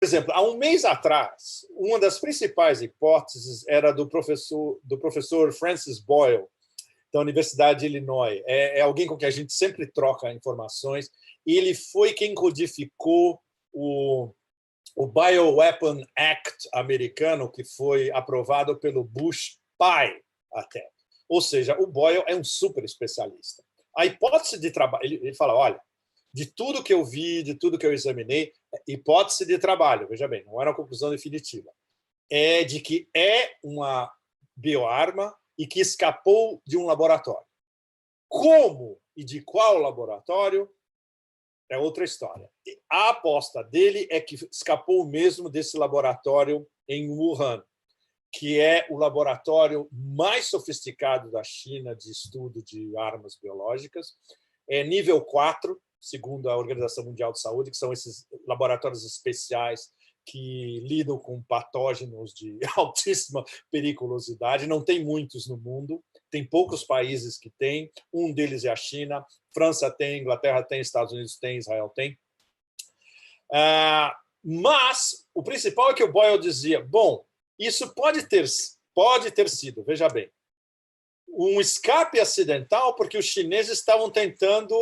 exemplo, há um mês atrás, uma das principais hipóteses era do professor Francis Boyle, da Universidade de Illinois. É alguém com quem a gente sempre troca informações. E ele foi quem codificou o Bioweapon Act americano, que foi aprovado pelo Bush pai até. Ou seja, o Boyle é um super especialista. A hipótese de trabalho, ele fala, olha, de tudo que eu vi, de tudo que eu examinei, hipótese de trabalho, veja bem, não era uma conclusão definitiva, é de que é uma bioarma e que escapou de um laboratório. Como e de qual laboratório é outra história. A aposta dele é que escapou mesmo desse laboratório em Wuhan, que é o laboratório mais sofisticado da China de estudo de armas biológicas. É nível 4, segundo a Organização Mundial de Saúde, que são esses laboratórios especiais que lidam com patógenos de altíssima periculosidade. Não tem muitos no mundo, tem poucos países que têm. Um deles é a China, França tem, Inglaterra tem, Estados Unidos tem, Israel tem. Mas o principal é que o Boyle dizia, bom, isso pode ter sido, veja bem, um escape acidental, porque os chineses estavam tentando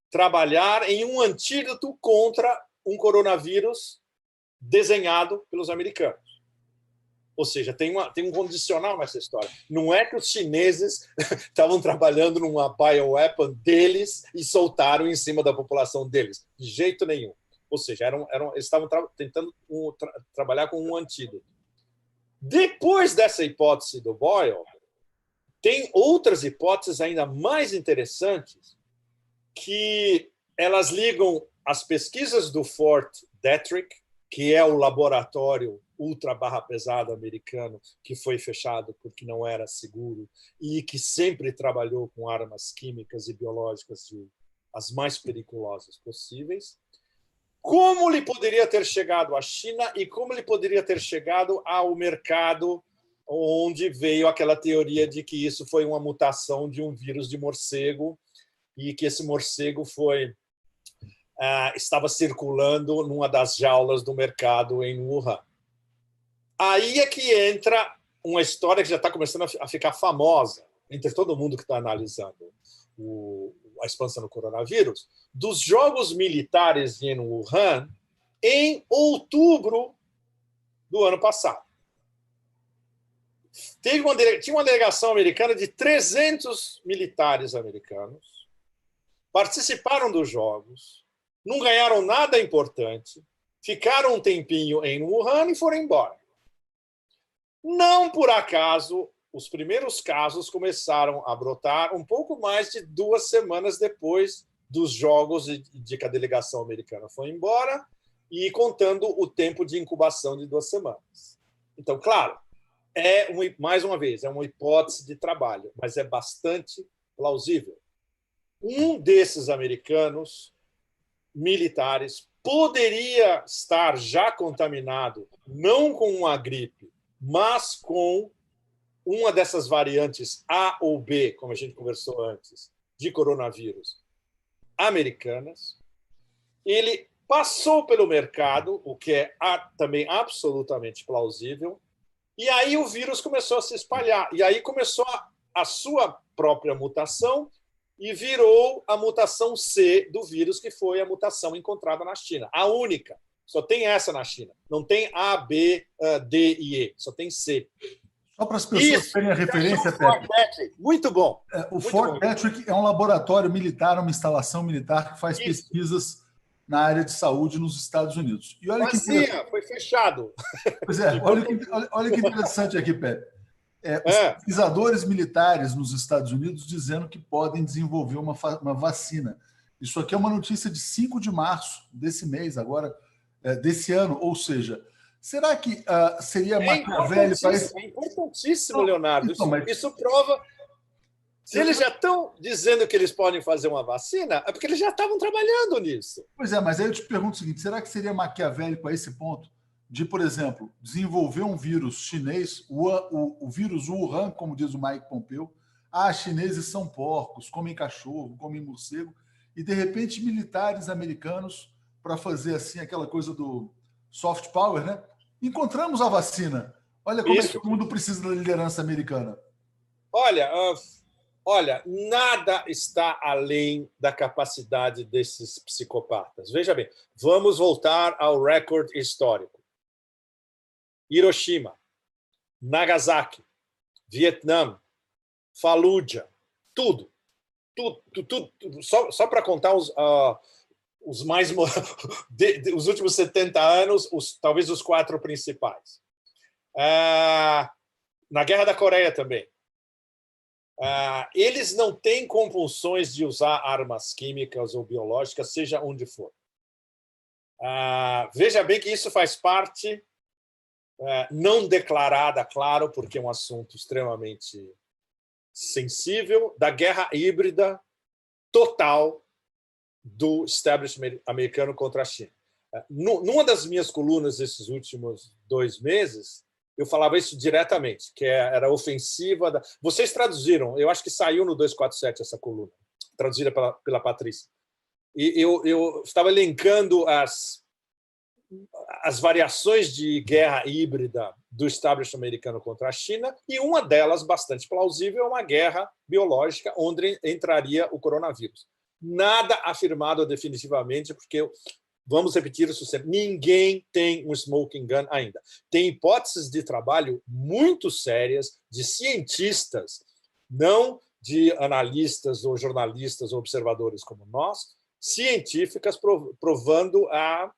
trabalhar em um antídoto contra um coronavírus desenhado pelos americanos. Ou seja, tem um condicional nessa história. Não é que os chineses estavam trabalhando numa bioweapon deles e soltaram em cima da população deles. De jeito nenhum. Ou seja, eles estavam tentando trabalhar com um antídoto. Depois dessa hipótese do Boyle, tem outras hipóteses ainda mais interessantes que elas ligam as pesquisas do Fort Detrick, que é o laboratório ultra barra pesado americano que foi fechado porque não era seguro e que sempre trabalhou com armas químicas e biológicas as mais perigosas possíveis. Como ele poderia ter chegado à China e como ele poderia ter chegado ao mercado onde veio aquela teoria de que isso foi uma mutação de um vírus de morcego e que esse morcego estava circulando numa das jaulas do mercado em Wuhan. Aí é que entra uma história que já está começando a ficar famosa entre todo mundo que está analisando a expansão do coronavírus, dos jogos militares em Wuhan em outubro do ano passado. Tinha uma delegação americana de 300 militares americanos, participaram dos jogos, não ganharam nada importante, ficaram um tempinho em Wuhan e foram embora. Não por acaso, os primeiros casos começaram a brotar um pouco mais de 2 semanas depois dos jogos de que a delegação americana foi embora e contando o tempo de incubação de 2 semanas. Então, claro, mais uma vez, é uma hipótese de trabalho, mas é bastante plausível. Um desses americanos militares poderia estar já contaminado, não com uma gripe, mas com uma dessas variantes A ou B, como a gente conversou antes, de coronavírus americanas. Ele passou pelo mercado, o que é também absolutamente plausível, e aí o vírus começou a se espalhar. E aí começou a sua própria mutação e virou a mutação C do vírus, que foi a mutação encontrada na China. A única. Só tem essa na China. Não tem A, B, D e E. Só tem C. Só para as pessoas terem a referência, Pepe. Muito bom. O Fort Detrick é um laboratório militar, uma instalação militar que faz pesquisas na área de saúde nos Estados Unidos. E olha foi fechado. Pois é, olha que interessante aqui, Pepe. Os pesquisadores militares nos Estados Unidos dizendo que podem desenvolver uma vacina. Isso aqui é uma notícia de 5 de março desse mês, agora, desse ano. Ou seja, será que seria Maquiavelli para esse... É importantíssimo, Leonardo. Isso prova... Se eles já estão dizendo que eles podem fazer uma vacina, é porque eles já estavam trabalhando nisso. Pois é, mas aí eu te pergunto o seguinte, será que seria maquiavélico a esse ponto de, por exemplo, desenvolver um vírus chinês, o vírus Wuhan, como diz o Mike Pompeo, chineses são porcos, comem cachorro, comem morcego, e de repente militares americanos para fazer assim aquela coisa do soft power, né? Encontramos a vacina. Olha como é que o mundo precisa da liderança americana. Olha, nada está além da capacidade desses psicopatas. Veja bem, vamos voltar ao recorde histórico. Hiroshima, Nagasaki, Vietnã, Fallujah, tudo. Só para contar os mais os últimos 70 anos, talvez os 4 principais. Na Guerra da Coreia também. Eles não têm compulsões de usar armas químicas ou biológicas, seja onde for. Veja bem que isso faz parte, não declarada, claro, porque é um assunto extremamente sensível, da guerra híbrida total do establishment americano contra a China. Numa das minhas colunas esses últimos 2 meses, eu falava isso diretamente, que era a ofensiva. Vocês traduziram, eu acho que saiu no 247 essa coluna, traduzida pela Patrícia. E eu estava elencando as variações de guerra híbrida do establishment americano contra a China, e uma delas, bastante plausível, é uma guerra biológica onde entraria o coronavírus. Nada afirmado definitivamente, porque, vamos repetir isso sempre, ninguém tem um smoking gun ainda. Tem hipóteses de trabalho muito sérias de cientistas, não de analistas ou jornalistas ou observadores como nós, científicas provando a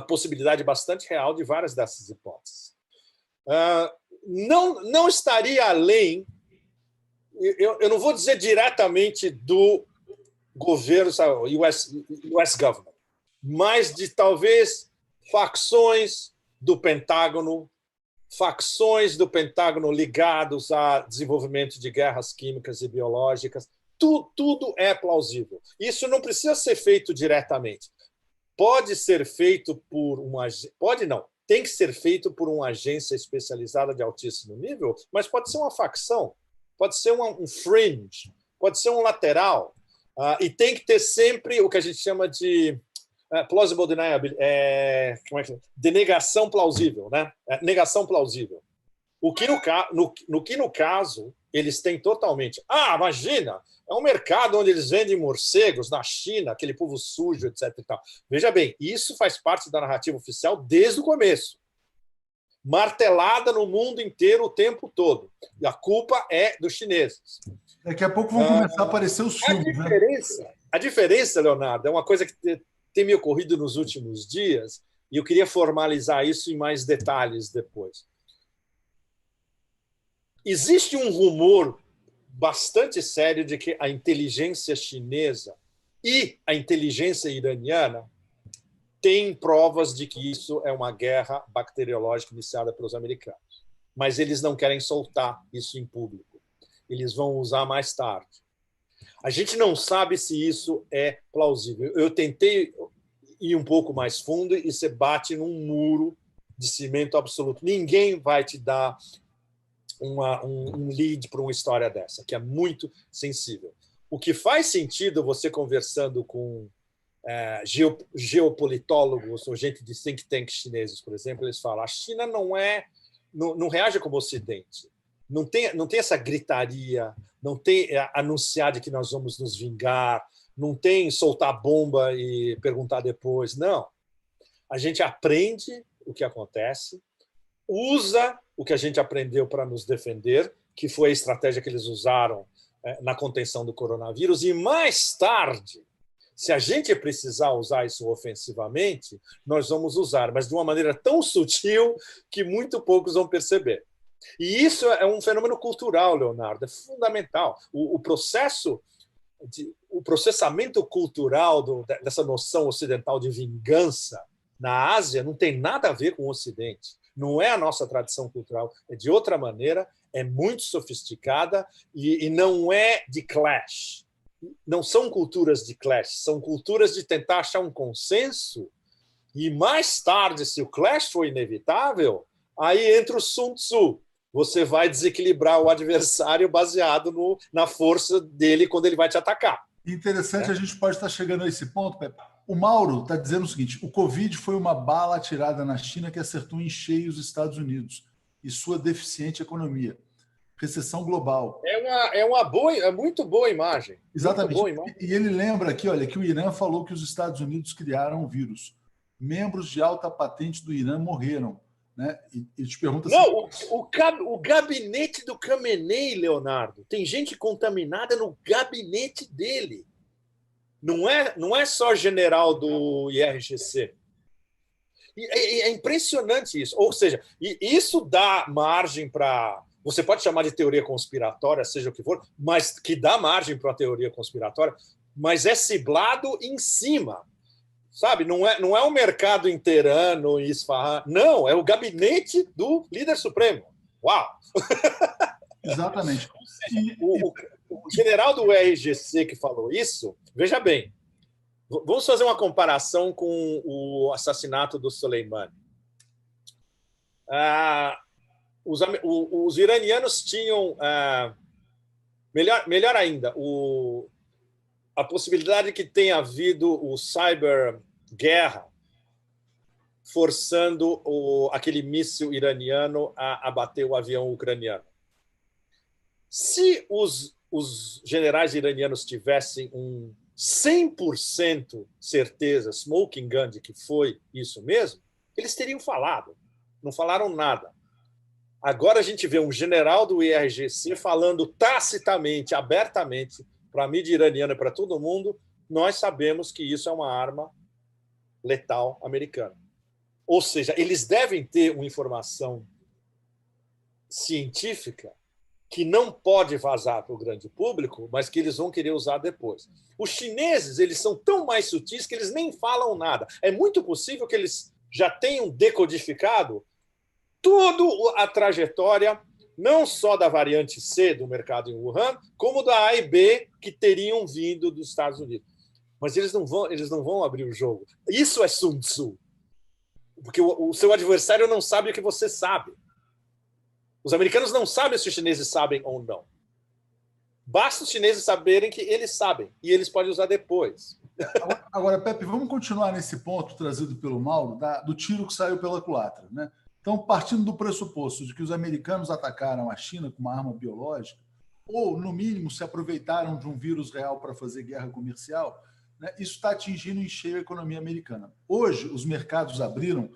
possibilidade bastante real de várias dessas hipóteses. Não estaria além, eu não vou dizer diretamente do governo, US government, mas de talvez facções do Pentágono ligados a desenvolvimento de guerras químicas e biológicas. Tudo é plausível. Isso não precisa ser feito diretamente. Pode ser feito por uma... Pode não. Tem que ser feito por uma agência especializada de altíssimo nível, mas pode ser uma facção, pode ser um fringe, pode ser um lateral. E tem que ter sempre o que a gente chama de plausible deniability, denegação plausível, né? Negação plausível. No caso, eles têm totalmente... imagina, é um mercado onde eles vendem morcegos na China, aquele povo sujo, etc. E tal. Veja bem, isso faz parte da narrativa oficial desde o começo. Martelada no mundo inteiro o tempo todo. E a culpa é dos chineses. Daqui a pouco vão começar a aparecer os filmes. A diferença, Leonardo, é uma coisa que tem me ocorrido nos últimos dias, e eu queria formalizar isso em mais detalhes depois. Existe um rumor bastante sério de que a inteligência chinesa e a inteligência iraniana têm provas de que isso é uma guerra bacteriológica iniciada pelos americanos. Mas eles não querem soltar isso em público. Eles vão usar mais tarde. A gente não sabe se isso é plausível. Eu tentei ir um pouco mais fundo e você bate num muro de cimento absoluto. Ninguém vai te dar um lead para uma história dessa, que é muito sensível. O que faz sentido, você conversando com geopolitólogos ou gente de think tanks chineses, por exemplo, eles falam: a China não reage como o Ocidente. Não tem essa gritaria, não tem anunciar de que nós vamos nos vingar, não tem soltar bomba e perguntar depois. Não. A gente aprende o que acontece, usa o que a gente aprendeu para nos defender, que foi a estratégia que eles usaram na contenção do coronavírus, e mais tarde, se a gente precisar usar isso ofensivamente, nós vamos usar, mas de uma maneira tão sutil que muito poucos vão perceber. E isso é um fenômeno cultural, Leonardo, é fundamental. O processamento cultural dessa noção ocidental de vingança na Ásia não tem nada a ver com o Ocidente. Não é a nossa tradição cultural, é de outra maneira, é muito sofisticada e não é de clash. Não são culturas de clash, são culturas de tentar achar um consenso, e mais tarde, se o clash for inevitável, aí entra o Sun Tzu. Você vai desequilibrar o adversário baseado na força dele quando ele vai te atacar. Interessante, a gente pode estar chegando a esse ponto, Pepe. O Mauro está dizendo o seguinte: o Covid foi uma bala atirada na China que acertou em cheio os Estados Unidos e sua deficiente economia. Recessão global. É muito boa imagem. Exatamente. Muito boa imagem. E ele lembra aqui, olha, que o Irã falou que os Estados Unidos criaram o vírus. Membros de alta patente do Irã morreram. Né? E te pergunta não, o gabinete do Khamenei, Leonardo, tem gente contaminada no gabinete dele. Não é só general do IRGC. É impressionante isso. Ou seja, isso dá margem para... Você pode chamar de teoria conspiratória, seja o que for, mas que dá margem para uma teoria conspiratória, mas é ciblado em cima. Sabe? Não é o mercado inteirano e Isfahan. Não, é o gabinete do líder supremo. Uau! Exatamente. O general do IRGC que falou isso, veja bem, vamos fazer uma comparação com o assassinato do Soleimani. Os iranianos tinham, melhor ainda, a possibilidade de que tenha havido o cyberguerra forçando aquele míssil iraniano a abater o avião ucraniano. Se os generais iranianos tivessem 100% certeza, smoking gun, de que foi isso mesmo, eles teriam falado. Não falaram nada. Agora a gente vê um general do IRGC falando tacitamente, abertamente, para a mídia iraniana e para todo mundo, nós sabemos que isso é uma arma letal americana. Ou seja, eles devem ter uma informação científica que não pode vazar para o grande público, mas que eles vão querer usar depois. Os chineses, eles são tão mais sutis que eles nem falam nada. É muito possível que eles já tenham decodificado toda a trajetória, não só da variante C do mercado em Wuhan, como da A e B que teriam vindo dos Estados Unidos. Mas eles não vão abrir o jogo. Isso é Sun Tzu. Porque o seu adversário não sabe o que você sabe. Os americanos não sabem se os chineses sabem ou não. Basta os chineses saberem que eles sabem, e eles podem usar depois. Agora, Pepe, vamos continuar nesse ponto trazido pelo Mauro, do tiro que saiu pela culatra, né? Então, partindo do pressuposto de que os americanos atacaram a China com uma arma biológica, ou, no mínimo, se aproveitaram de um vírus real para fazer guerra comercial, né, isso está atingindo em cheio a economia americana. Hoje, os mercados abriram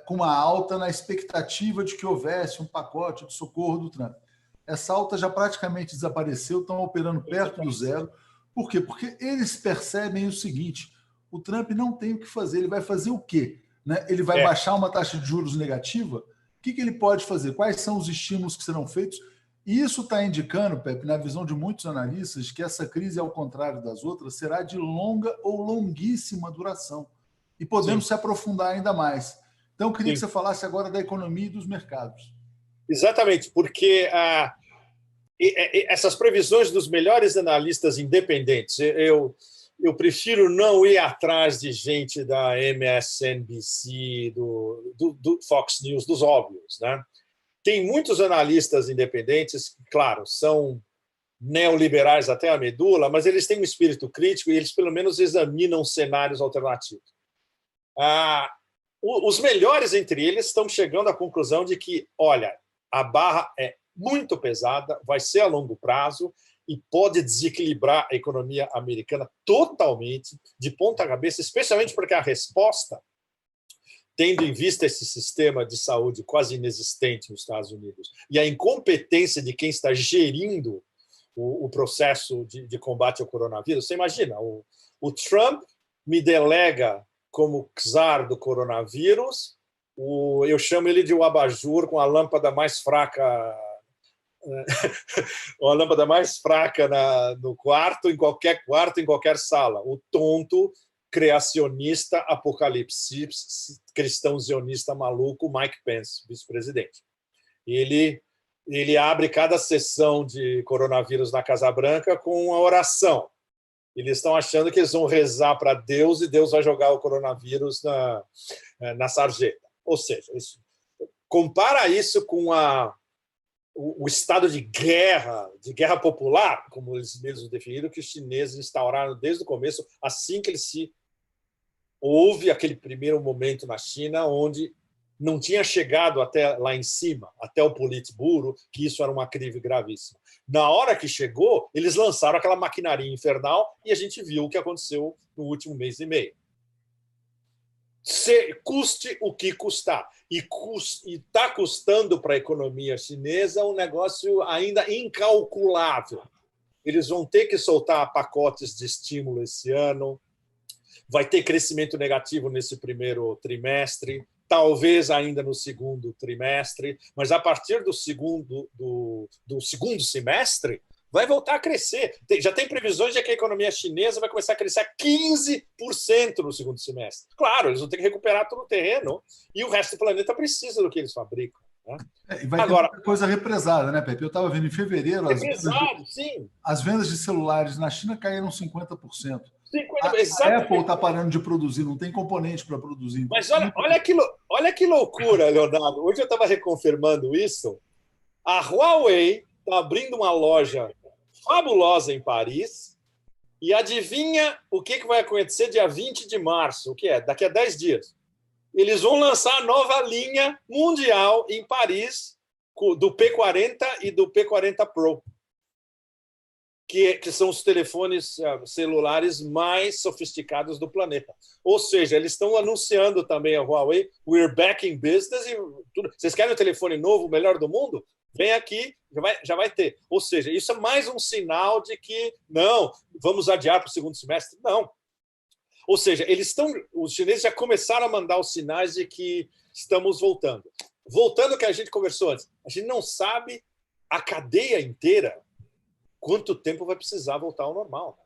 com uma alta na expectativa de que houvesse um pacote de socorro do Trump. Essa alta já praticamente desapareceu, estão operando perto do zero. Por quê? Porque eles percebem o seguinte: o Trump não tem o que fazer, ele vai fazer o quê? Né? Ele vai baixar uma taxa de juros negativa? O que ele pode fazer? Quais são os estímulos que serão feitos? E isso está indicando, Pepe, na visão de muitos analistas, que essa crise, ao contrário das outras, será de longa ou longuíssima duração. E podemos se aprofundar ainda mais. Então, eu queria que você falasse agora da economia e dos mercados. Exatamente, porque essas previsões dos melhores analistas independentes, eu prefiro não ir atrás de gente da MSNBC, do Fox News, dos óbvios, né? Tem muitos analistas independentes que, claro, são neoliberais até a medula, mas eles têm um espírito crítico e eles, pelo menos, examinam cenários alternativos. Os melhores entre eles estão chegando à conclusão de que, olha, a barra é muito pesada, vai ser a longo prazo e pode desequilibrar a economia americana totalmente, de ponta cabeça, especialmente porque a resposta, tendo em vista esse sistema de saúde quase inexistente nos Estados Unidos e a incompetência de quem está gerindo o processo de combate ao coronavírus. Você imagina, o Trump me delega como czar do coronavírus, eu chamo ele de o abajur com a lâmpada mais fraca, a lâmpada mais fraca no quarto, em qualquer sala. O tonto criacionista, apocalipse, cristão zionista maluco, Mike Pence, vice-presidente. Ele abre cada sessão de coronavírus na Casa Branca com uma oração. Eles estão achando que eles vão rezar para Deus e Deus vai jogar o coronavírus na sarjeta. Ou seja, compara isso com o estado de guerra popular, como eles mesmos definiram, que os chineses instauraram desde o começo, assim que eles se houve aquele primeiro momento na China onde não tinha chegado até lá em cima, até o Politburo, que isso era uma crise gravíssima. Na hora que chegou, eles lançaram aquela maquinaria infernal e a gente viu o que aconteceu no último mês e meio. Custe o que custar. E está custando para a economia chinesa um negócio ainda incalculável. Eles vão ter que soltar pacotes de estímulo esse ano, vai ter crescimento negativo nesse primeiro trimestre, talvez ainda no segundo trimestre, mas a partir do segundo semestre vai voltar a crescer. Já tem previsões de que a economia chinesa vai começar a crescer a 15% no segundo semestre. Claro, eles vão ter que recuperar todo o terreno e o resto do planeta precisa do que eles fabricam. Né? E vai ter muita coisa represada, né, Pepe? Eu estava vendo em fevereiro as vendas de celulares na China caíram 50%. A Apple está parando de produzir, não tem componente para produzir. Mas olha que loucura, Leonardo. Hoje eu estava reconfirmando isso. A Huawei está abrindo uma loja fabulosa em Paris e adivinha o que vai acontecer dia 20 de março, o que é? Daqui a 10 dias. Eles vão lançar a nova linha mundial em Paris do P40 e do P40 Pro. Que são os telefones celulares mais sofisticados do planeta. Ou seja, eles estão anunciando também a Huawei, we're back in business, e tudo. Vocês querem um telefone novo, o melhor do mundo? Vem aqui, já vai ter. Ou seja, isso é mais um sinal de que, não, vamos adiar para o segundo semestre. Não. Ou seja, os chineses já começaram a mandar os sinais de que estamos voltando. Voltando ao que a gente conversou antes, a gente não sabe a cadeia inteira quanto tempo vai precisar voltar ao normal.